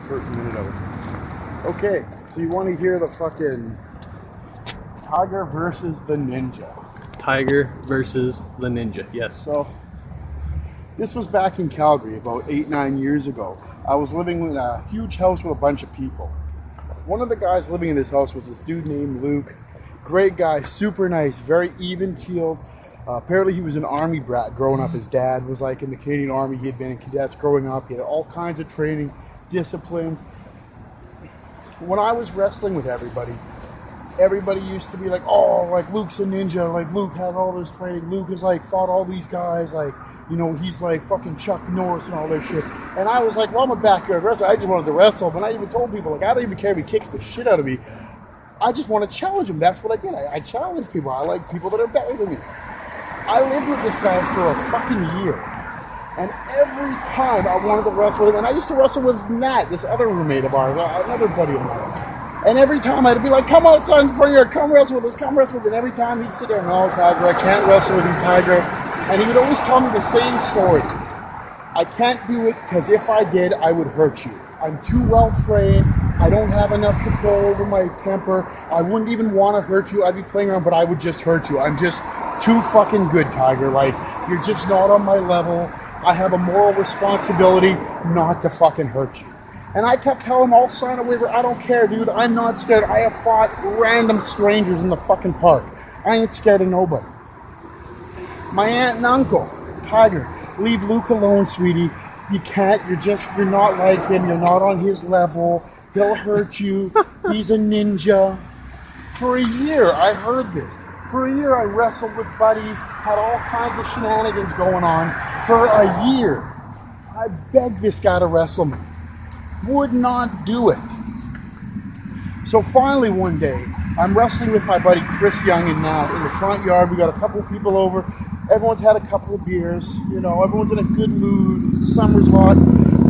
First minute of it. Okay, so you want to hear the fucking Tiger versus the Ninja. Tiger versus the Ninja. Yes. So this was back in Calgary about 8-9 years ago. I was living in a huge house with a bunch of people. One of the guys living in this house was this dude named Luke. Great guy, super nice, very even keeled. Apparently he was an army brat growing up. His dad was like in the Canadian Army. He had been in cadets growing up. He had all kinds of training, disciplines. When I was wrestling with everybody used to be like, oh, like Luke's a ninja, like Luke had all this training, Luke has like fought all these guys, like, you know, he's like fucking Chuck Norris and all that shit. And I was like, well, I'm a backyard wrestler, I just wanted to wrestle. But I even told people, like, I don't even care if he kicks the shit out of me, I just want to challenge him. That's what I did. I challenge people. I like people that are better than me. I lived with this guy for a fucking year. And every time I wanted to wrestle with him, and I used to wrestle with Matt, this other roommate of ours, another buddy of mine. And every time I'd be like, come outside in front of your, come wrestle with us, come wrestle with us. And every time he'd sit there, no, Tiger, I can't wrestle with you, Tiger. And he would always tell me the same story. I can't do it because if I did, I would hurt you. I'm too well trained. I don't have enough control over my temper. I wouldn't even want to hurt you. I'd be playing around, but I would just hurt you. I'm just too fucking good, Tiger. Like, you're just not on my level. I have a moral responsibility not to fucking hurt you. And I kept telling him, I'll sign a waiver. I don't care, dude. I'm not scared. I have fought random strangers in the fucking park. I ain't scared of nobody. My aunt and uncle, Tiger, leave Luke alone, sweetie. You can't. You're not like him. You're not on his level. He'll hurt you. He's a ninja. For a year, I heard this. For a year, I wrestled with buddies, had all kinds of shenanigans going on. For a year, I begged this guy to wrestle me. Would not do it. So finally one day, I'm wrestling with my buddy Chris Young and Nat in the front yard. We got a couple of people over. Everyone's had a couple of beers. You know, everyone's in a good mood. Summer's hot.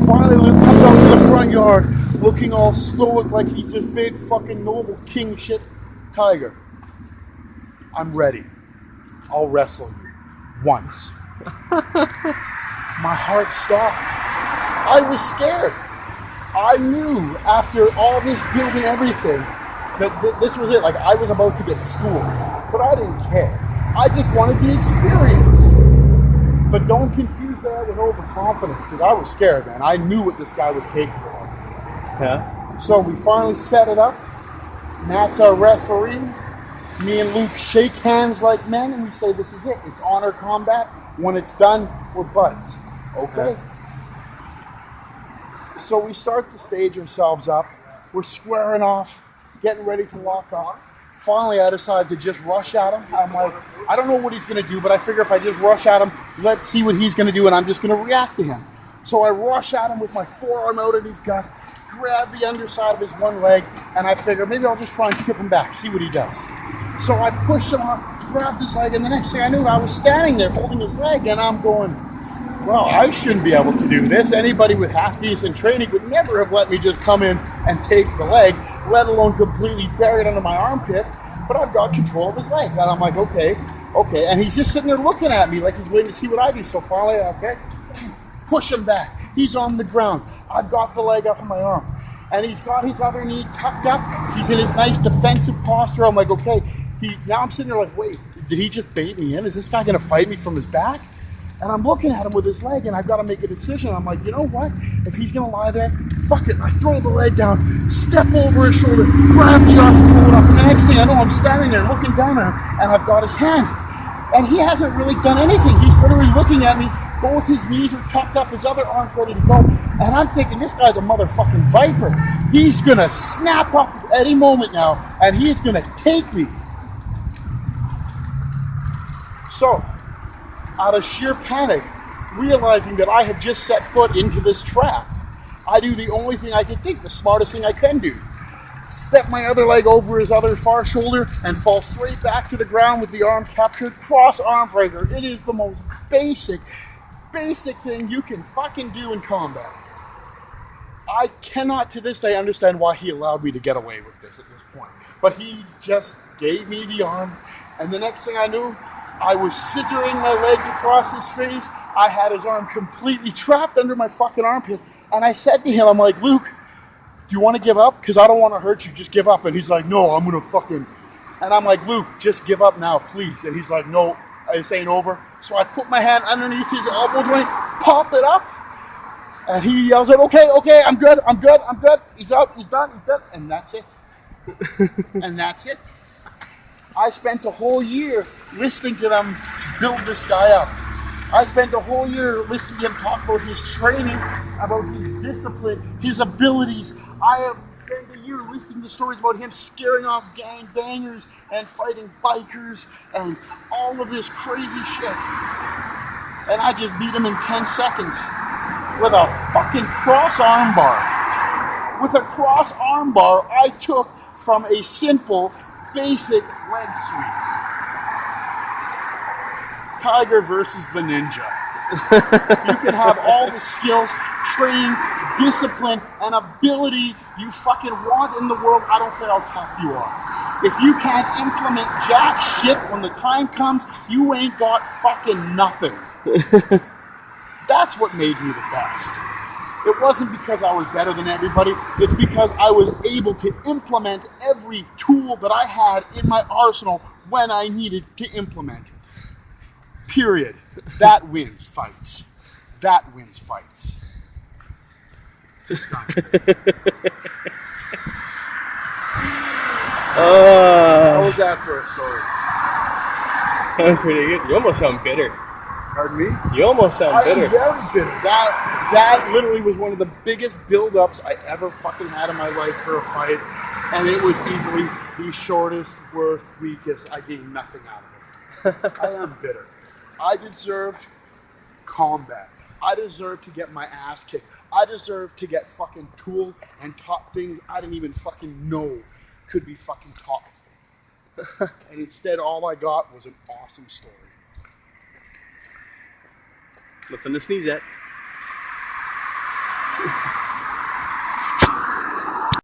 Finally, Luke comes out to the front yard looking all stoic like he's this big fucking noble king shit. Tiger, I'm ready. I'll wrestle you. Once. My heart stopped. I was scared. I knew after all this building everything that this was it. Like, I was about to get schooled. But I didn't care. I just wanted the experience. But don't confuse that with overconfidence, because I was scared, man. I knew what this guy was capable of. Yeah. So we finally set it up. Matt's our referee. Me and Luke shake hands like men, and we say, this is it. It's honor combat. When it's done, we're buds. Okay? Yeah. So we start to stage ourselves up. We're squaring off, getting ready to lock off. Finally, I decide to just rush at him. I'm like, I don't know what he's going to do, but I figure if I just rush at him, let's see what he's going to do, and I'm just going to react to him. So I rush at him with my forearm out at his gut, grab the underside of his one leg, and I figure maybe I'll just try and trip him back, see what he does. So I pushed him off, grabbed his leg, and the next thing I knew, I was standing there holding his leg, and I'm going, well, I shouldn't be able to do this. Anybody with half decent training would never have let me just come in and take the leg, let alone completely bury it under my armpit. But I've got control of his leg. And I'm like, okay. And he's just sitting there looking at me like he's waiting to see what I do. So finally, okay, push him back. He's on the ground. I've got the leg up on my arm. And he's got his other knee tucked up. He's in his nice defensive posture. I'm like, okay. Now I'm sitting there like, wait, did he just bait me in? Is this guy going to fight me from his back? And I'm looking at him with his leg, and I've got to make a decision. I'm like, you know what? If he's going to lie there, fuck it. I throw the leg down, step over his shoulder, grab the arm, and pull it up. And the next thing I know, I'm standing there looking down at him, and I've got his hand. And he hasn't really done anything. He's literally looking at me. Both his knees are tucked up, his other arm's ready to go. And I'm thinking, this guy's a motherfucking viper. He's going to snap up any moment now, and he's going to take me. So, out of sheer panic, realizing that I have just set foot into this trap, I do the only thing I can think, the smartest thing I can do. Step my other leg over his other far shoulder and fall straight back to the ground with the arm captured, cross arm breaker. It is the most basic thing you can fucking do in combat. I cannot to this day understand why he allowed me to get away with this at this point. But he just gave me the arm, and the next thing I knew, I was scissoring my legs across his face. I had his arm completely trapped under my fucking armpit. And I said to him, I'm like, Luke, you want to give up? Because I don't want to hurt you. Just give up. And he's like, no, I'm going to fucking... And I'm like, Luke, just give up now, please. And he's like, no, this ain't over. So I put my hand underneath his elbow joint, pop it up, and he yells out, okay, I'm good. He's out, he's done. And that's it. And that's it. I spent a whole year listening to them build this guy up. I spent a whole year listening to him talk about his training, about his discipline, his abilities. I have spent a year listening to stories about him scaring off gang bangers and fighting bikers and all of this crazy shit. And I just beat him in 10 seconds with a fucking cross armbar. With a cross armbar I took from a simple, basic leg sweep. Tiger versus the Ninja. You can have all the skills, training, discipline, and ability you fucking want in the world. I don't care how tough you are. If you can't implement jack shit when the time comes, you ain't got fucking nothing. That's what made me the best. It wasn't because I was better than everybody. It's because I was able to implement every tool that I had in my arsenal when I needed to implement it. Period. That wins fights. That wins fights. How was that for a story? That was pretty good. You almost sound bitter. Pardon me? You almost sound bitter. I am very bitter. That literally was one of the biggest build-ups I ever fucking had in my life for a fight. And it was easily the shortest, worst, weakest. I gained nothing out of it. I am bitter. I deserved combat. I deserved to get my ass kicked. I deserved to get fucking tooled and taught things I didn't even fucking know could be fucking taught. And instead, all I got was an awesome story. Nothing to sneeze at.